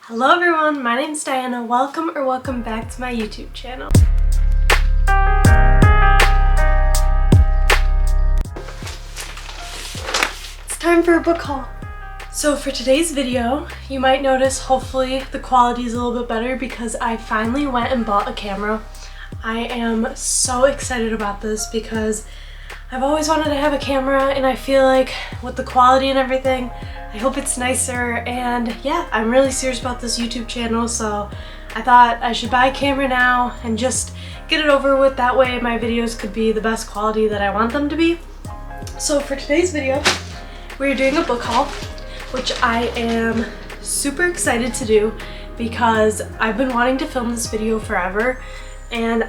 Hello everyone, my name's Diana. Welcome back to my YouTube channel. It's time for a book haul. So for today's video, you might notice hopefully the quality is a little bit better because I finally went and bought a camera. I am so excited about this because I've always wanted to have a camera and I feel like with the quality and everything, I hope it's nicer, and yeah, I'm really serious about this YouTube channel, so I thought I should buy a camera now and just get it over with. That way my videos could be the best quality that I want them to be. So for today's video, we're doing a book haul, which I am super excited to do because I've been wanting to film this video forever, and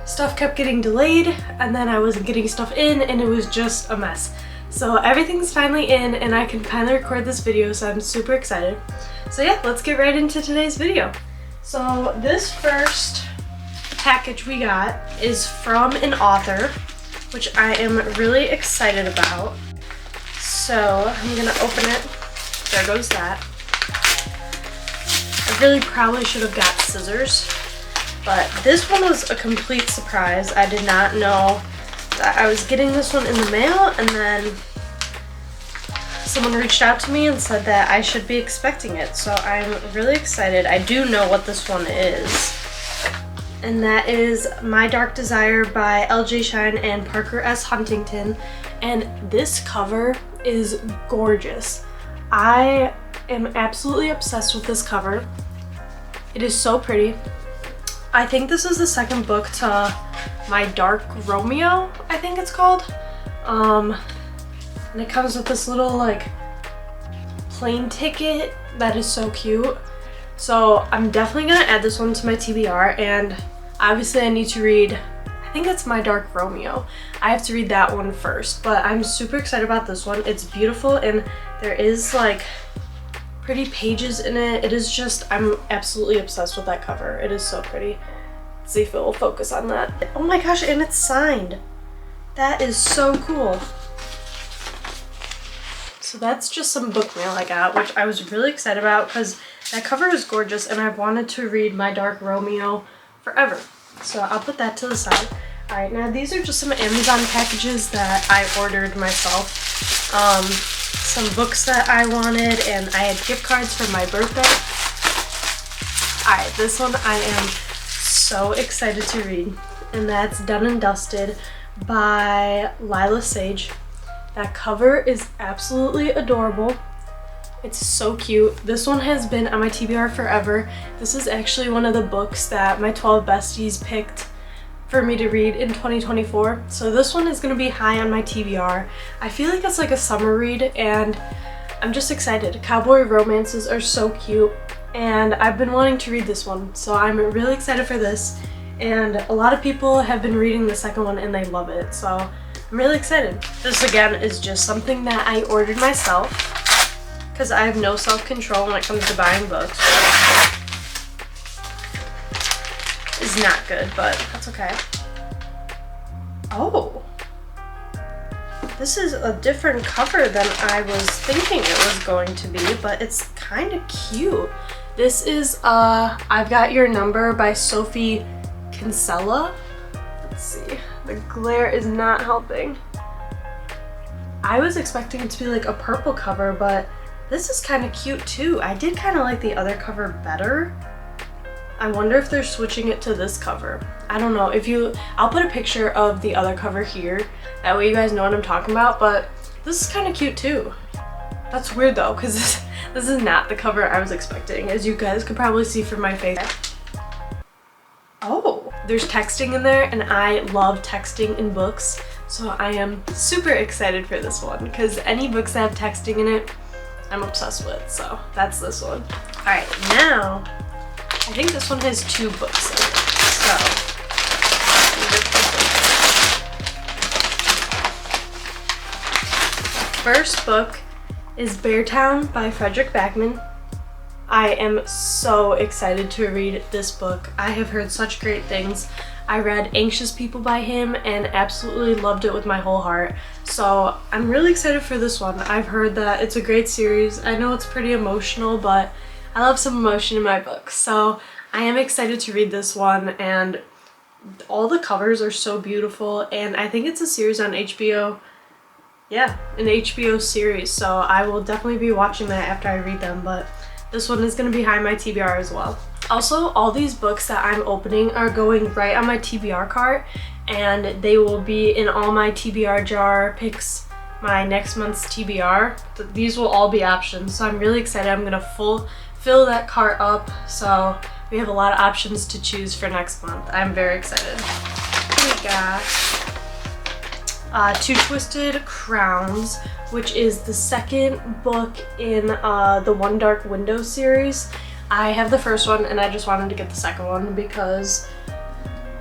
stuff kept getting delayed, and then I wasn't getting stuff in, and it was just a mess. So everything's finally in and I can finally record this video, so I'm super excited. So yeah, let's get right into today's video. So this first package we got is from an author, which I am really excited about. So I'm gonna open it. There goes that. I really probably should have got scissors, but this one was a complete surprise. I did not know that I was getting this one in the mail, and then someone reached out to me and said that I should be expecting it, so I'm really excited. I do know what this one is, and that is My Dark Desire by L.J. Shine and Parker S. Huntington, and this cover is gorgeous. I am absolutely obsessed with this cover. It is so pretty. I think this is the second book to My Dark Romeo, I think it's called. And it comes with this little like plane ticket that is so cute. So I'm definitely gonna add this one to my TBR, and obviously I need to read, I think it's My Dark Romeo. I have to read that one first, but I'm super excited about this one. It's beautiful and there is like pretty pages in it. It is just, I'm absolutely obsessed with that cover. It is so pretty. Let's see if it will focus on that. Oh my gosh, and it's signed. That is so cool. So that's just some book mail I got, which I was really excited about because that cover is gorgeous and I've wanted to read My Dark Romeo forever. So I'll put that to the side. Alright, now these are just some Amazon packages that I ordered myself. Some books that I wanted, and I had gift cards for my birthday. Alright, this one I am so excited to read, and that's Done and Dusted by Lila Sage. That cover is absolutely adorable. It's so cute. This one has been on my TBR forever. This is actually one of the books that my 12 besties picked for me to read in 2024. So this one is going to be high on my TBR. I feel like it's like a summer read, and I'm just excited. Cowboy romances are so cute, and I've been wanting to read this one. So I'm really excited for this, and a lot of people have been reading the second one and they love it. So I'm really excited. This again is just something that I ordered myself because I have no self-control when it comes to buying books. It's not good, but that's okay. Oh, this is a different cover than I was thinking it was going to be, but it's kind of cute. This is I've Got Your Number by Sophie Kinsella. Let's see. The glare is not helping. I was expecting it to be like a purple cover, but this is kind of cute too. I did kind of like the other cover better. I wonder if they're switching it to this cover. I don't know. I'll put a picture of the other cover here. That way you guys know what I'm talking about, but this is kind of cute too. That's weird though, because this is not the cover I was expecting, as you guys could probably see from my face. Oh, there's texting in there, and I love texting in books, so I am super excited for this one because any books that have texting in it, I'm obsessed with. So that's this one. All right, now I think this one has 2 books in it. So first book is Beartown by Frederick Backman. I am so excited to read this book. I have heard such great things. I read Anxious People by him and absolutely loved it with my whole heart. So I'm really excited for this one. I've heard that it's a great series. I know it's pretty emotional, but I love some emotion in my books. So I am excited to read this one, and all the covers are so beautiful, and I think it's a series on HBO. Yeah, an HBO series, so I will definitely be watching that after I read them, but this one is going to be high on my TBR as well. Also, all these books that I'm opening are going right on my TBR cart, and they will be in all my TBR jar picks, my next month's TBR. These will all be options, so I'm really excited. I'm gonna fill that cart up, so we have a lot of options to choose for next month. I'm very excited. We got Two Twisted Crowns, which is the second book in the One Dark Window series. I have the first one, and I just wanted to get the second one because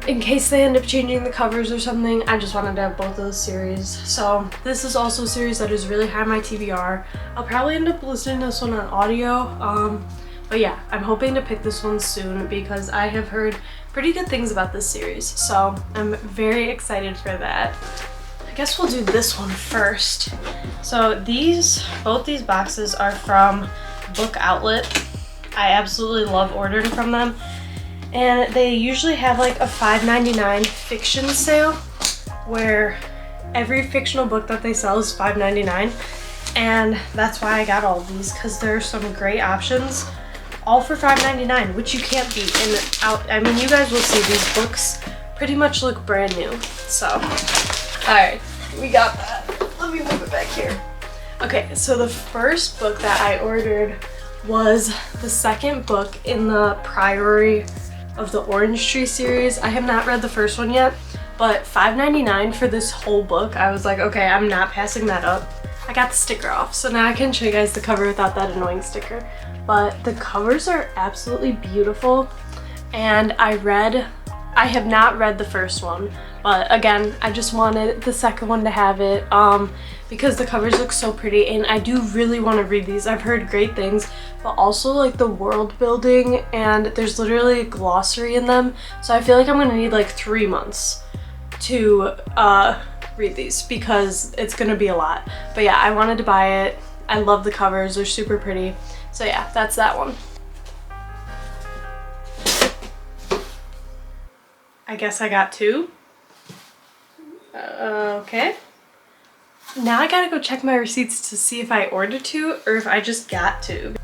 in case they end up changing the covers or something, I just wanted to have both of those series. So this is also a series that is really high on my TBR. I'll probably end up listening to this one on audio, but yeah, I'm hoping to pick this one soon because I have heard pretty good things about this series, so I'm very excited for that. I guess we'll do this one first. So both these boxes are from Book Outlet. I absolutely love ordering from them. And they usually have like a $5.99 fiction sale where every fictional book that they sell is $5.99. And that's why I got all of these, because there are some great options, all for $5.99, which you can't beat. I mean, you guys will see these books pretty much look brand new. So, alright, we got that. Let me move it back here. Okay, so the first book that I ordered was the second book in the Priory of the Orange Tree series. I have not read the first one yet, but $5.99 for this whole book, I was like, okay, I'm not passing that up. I got the sticker off, so now I can show you guys the cover without that annoying sticker. But the covers are absolutely beautiful, and I have not read the first one, but again, I just wanted the second one to have it because the covers look so pretty, and I do really want to read these. I've heard great things, but also like the world building, and there's literally a glossary in them, so I feel like I'm gonna need like 3 months to read these because it's gonna be a lot. But yeah, I wanted to buy it. I love the covers, they're super pretty. So yeah, that's that one. I guess I got 2. Okay. Now I gotta go check my receipts to see if I ordered 2 or if I just got 2.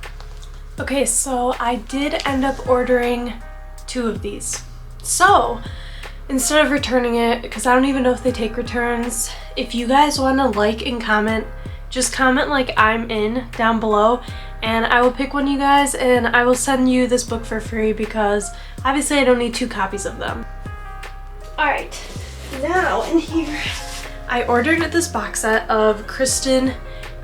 Okay, so I did end up ordering 2 of these. So instead of returning it, because I don't even know if they take returns, if you guys want to like and comment, just comment like I'm in down below, and I will pick one of you guys and I will send you this book for free because obviously I don't need 2 copies of them. Alright, now in here I ordered this box set of Kristen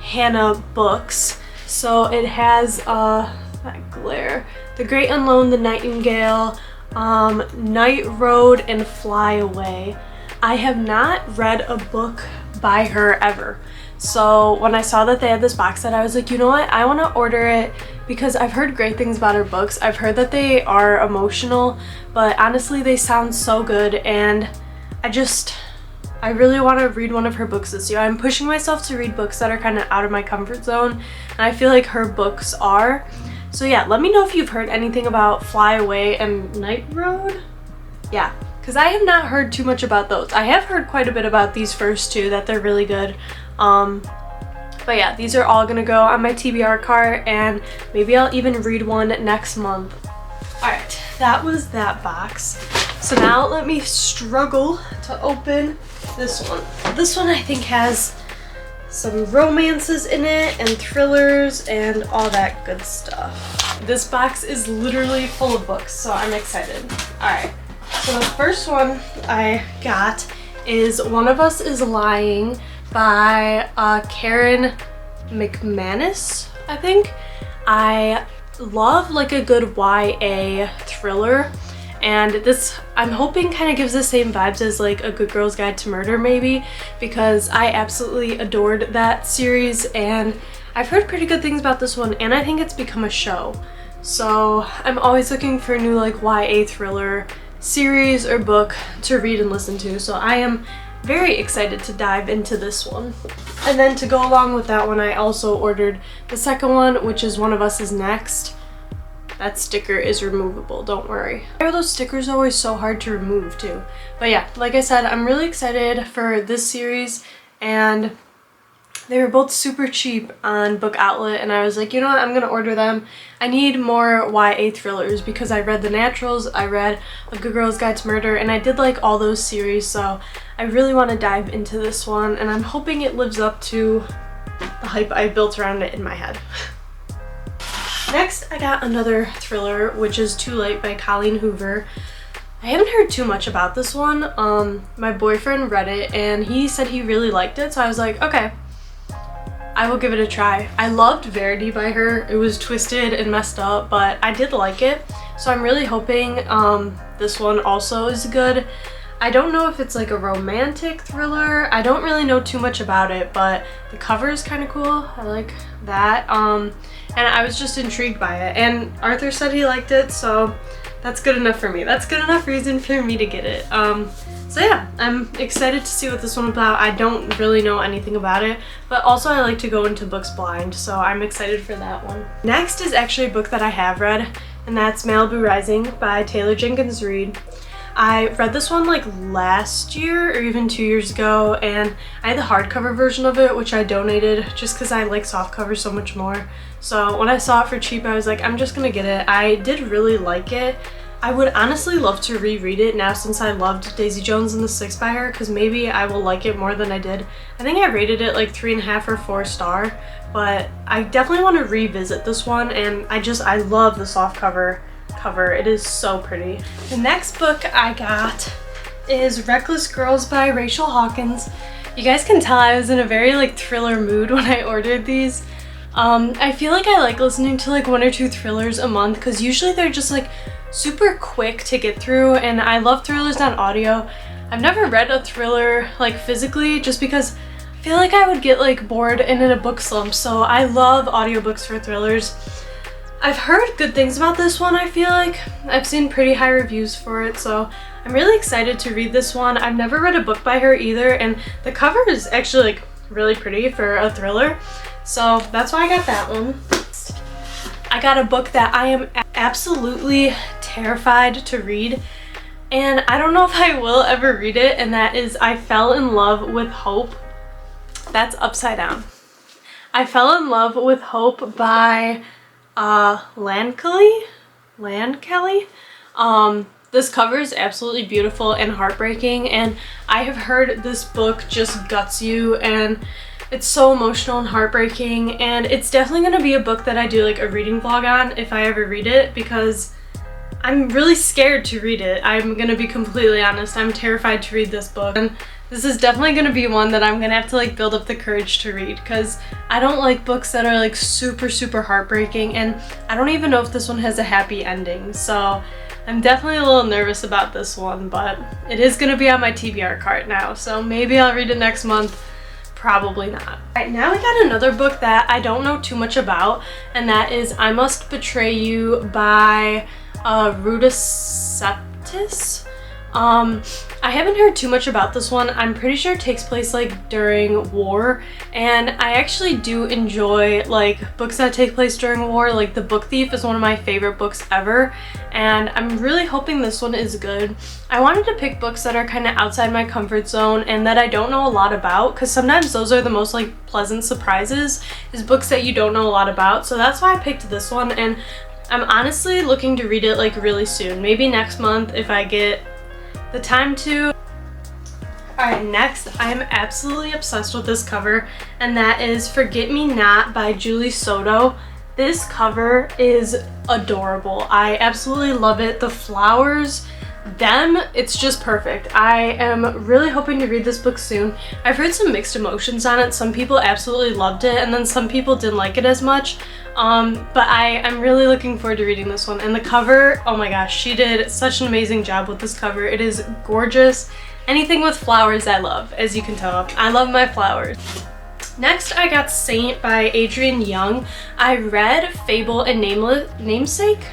Hanna books. So it has that glare, The Great Unknown, The Nightingale, Night Road, and Fly Away. I have not read a book by her ever. So when I saw that they had this box set, I was like, you know what? I want to order it because I've heard great things about her books. I've heard that they are emotional, but honestly, they sound so good, and I really want to read one of her books this year. I'm pushing myself to read books that are kind of out of my comfort zone, and I feel like her books are. So yeah, let me know if you've heard anything about Fly Away and Night Road. Yeah, because I have not heard too much about those. I have heard quite a bit about these first 2, that they're really good. But yeah, these are all gonna go on my TBR cart, and maybe I'll even read one next month. Alright, that was that box. So now let me struggle to open this one. This one I think has some romances in it and thrillers and all that good stuff. This box is literally full of books, so I'm excited. Alright, so the first one I got is One of Us is Lying by Karen McManus, I think. I love like a good YA thriller, and this I'm hoping kind of gives the same vibes as like A Good Girl's Guide to Murder maybe, because I absolutely adored that series and I've heard pretty good things about this one, and I think it's become a show. So I'm always looking for a new like YA thriller series or book to read and listen to, so I am very excited to dive into this one. And then to go along with that one, I also ordered the second one, which is One of Us is Next. that sticker is removable, don't worry. Why are those stickers always so hard to remove too? But yeah, like I said, I'm really excited for this series, and they were both super cheap on Book Outlet, and I was like, you know what, I'm gonna order them. I need more YA thrillers because I read The Naturals, I read A Good Girl's Guide to Murder, and I did like all those series, so I really want to dive into this one, and I'm hoping it lives up to the hype I built around it in my head. Next, I got another thriller, which is Too Late by Colleen Hoover. I haven't heard too much about this one. My boyfriend read it and he said he really liked it, so I was like, okay, I will give it a try. I loved Verity by her. It was twisted and messed up, but I did like it, so I'm really hoping this one also is good. I don't know if it's like a romantic thriller. I don't really know too much about it, but the cover is kind of cool. I like that. And I was just intrigued by it. And Arthur said he liked it, so that's good enough for me. That's good enough reason for me to get it. So yeah, I'm excited to see what this one's about. I don't really know anything about it, but also I like to go into books blind, so I'm excited for that one. Next is actually a book that I have read, and that's Malibu Rising by Taylor Jenkins Reid. I read this one like last year or even 2 years ago, and I had the hardcover version of it, which I donated just because I like softcovers so much more. So when I saw it for cheap, I was like, I'm just gonna get it. I did really like it. I would honestly love to reread it now since I loved Daisy Jones and the Six by her, because maybe I will like it more than I did. I think I rated it like 3.5 or 4 star, but I definitely want to revisit this one, and I love the softcover cover. It is so pretty. The next book I got is Reckless Girls by Rachel Hawkins. You guys can tell I was in a very like thriller mood when I ordered these. I feel like I like listening to like 1 or 2 thrillers a month because usually they're just like super quick to get through, and I love thrillers on audio. I've never read a thriller like physically just because I feel like I would get like bored and in a book slump, so I love audiobooks for thrillers. I've heard good things about this one. I feel like I've seen pretty high reviews for it, so I'm really excited to read this one. I've never read a book by her either, and the cover is actually like really pretty for a thriller, so that's why I got that one. I got a book that I am absolutely terrified to read, and I don't know if I will ever read it, and that is I Fell in Love with Hope. That's upside down. I Fell in Love with Hope by Lan Kelly. This cover is absolutely beautiful and heartbreaking, and I have heard this book just guts you, and it's so emotional and heartbreaking, and it's definitely going to be a book that I do like a reading vlog on if I ever read it, because I'm really scared to read it. I'm going to be completely honest. I'm terrified to read this book, and this is definitely going to be one that I'm going to have to like build up the courage to read, because I don't like books that are like super heartbreaking, and I don't even know if this one has a happy ending, so I'm definitely a little nervous about this one, but it is going to be on my TBR cart now, so maybe I'll read it next month. Probably not. Alright, now we got another book that I don't know too much about, and that is I Must Betray You by Ruta Septis. I haven't heard too much about this one. I'm pretty sure it takes place like during war, and I actually do enjoy like books that take place during war. Like The Book Thief is one of my favorite books ever, and I'm really hoping this one is good. I wanted to pick books that are kind of outside my comfort zone and that I don't know a lot about, because sometimes those are the most like pleasant surprises, is books that you don't know a lot about. So that's why I picked this one, and I'm honestly looking to read it like really soon, maybe next month if I get the time to. Alright, next, I am absolutely obsessed with this cover, and that is Forget Me Not by Julie Soto. This cover is adorable. I absolutely love it. The flowers, it's just perfect. I am really hoping to read this book soon. I've heard some mixed emotions on it. Some people absolutely loved it, and then some people didn't like it as much. But I'm really looking forward to reading this one. And the cover, oh my gosh, she did such an amazing job with this cover. It is gorgeous. Anything with flowers I love, as you can tell. I love my flowers. Next, I got Saint by Adrienne Young. I read Fable and Namesake.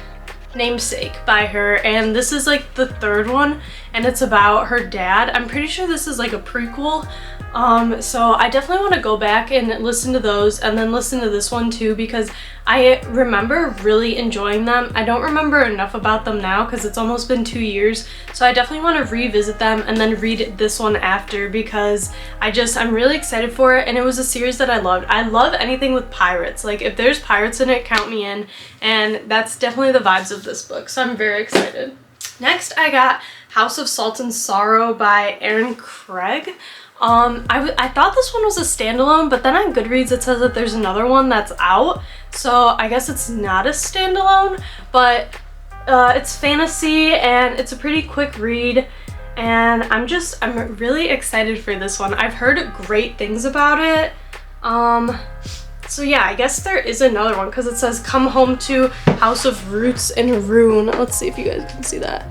Namesake by her, and this is like the third one, and it's about her dad. I'm pretty sure this is like a prequel. So I definitely want to go back and listen to those and then listen to this one too, because I remember really enjoying them. I don't remember enough about them now because it's almost been 2 years, so I definitely want to revisit them and then read this one after, because I'm really excited for it, and it was a series that I loved. I love anything with pirates. Like if there's pirates in it, count me in, and that's definitely the vibes of this book, so I'm very excited. Next I got House of Salt and Sorrow by Erin Craig. I thought this one was a standalone, but then on Goodreads it says that there's another one that's out, so I guess it's not a standalone, but it's fantasy and it's a pretty quick read, and I'm really excited for this one. I've heard great things about it. So yeah, I guess there is another one because it says Come Home to House of Roots and Rune. Let's see if you guys can see that.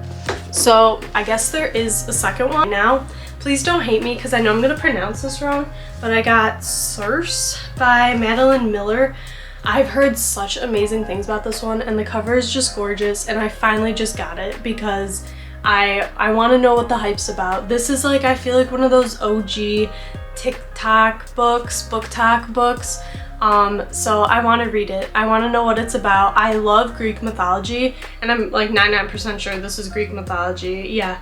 So I guess there is a second one now. Please don't hate me because I know I'm going to pronounce this wrong, but I got Circe by Madeline Miller. I've heard such amazing things about this one, and the cover is just gorgeous, and I finally just got it because I want to know what the hype's about. This is like, I feel like one of those OG TikTok books, BookTok books. So I want to read it. I want to know what it's about. I love Greek mythology, and I'm like 99% sure this is Greek mythology. Yeah.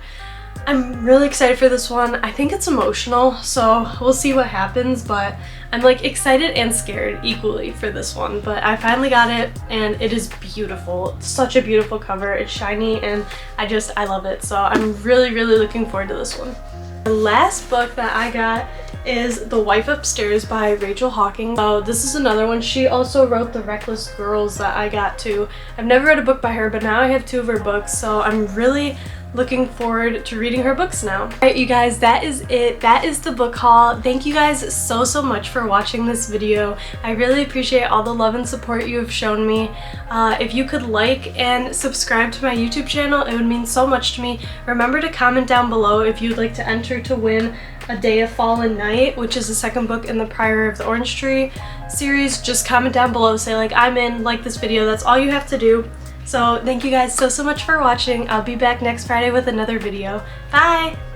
I'm really excited for this one. I think it's emotional, so we'll see what happens, but I'm like excited and scared equally for this one. But I finally got it, and it is beautiful. It's such a beautiful cover. It's shiny, and I love it. So I'm really looking forward to this one. The last book that I got is The Wife Upstairs by Rachel Hawking. So this is another one. She also wrote The Reckless Girls that I got too. I've never read a book by her, but now I have 2 of her books, so I'm really looking forward to reading her books now. Alright you guys, that is it. That is the book haul. Thank you guys so much for watching this video. I really appreciate all the love and support you have shown me. If you could like and subscribe to my YouTube channel, it would mean so much to me. Remember to comment down below if you'd like to enter to win A Day of Fallen Night, which is the second book in the Priory of the Orange Tree series. Just comment down below, say like I'm in, like this video. That's all you have to do. So thank you guys so much for watching. I'll be back next Friday with another video. Bye!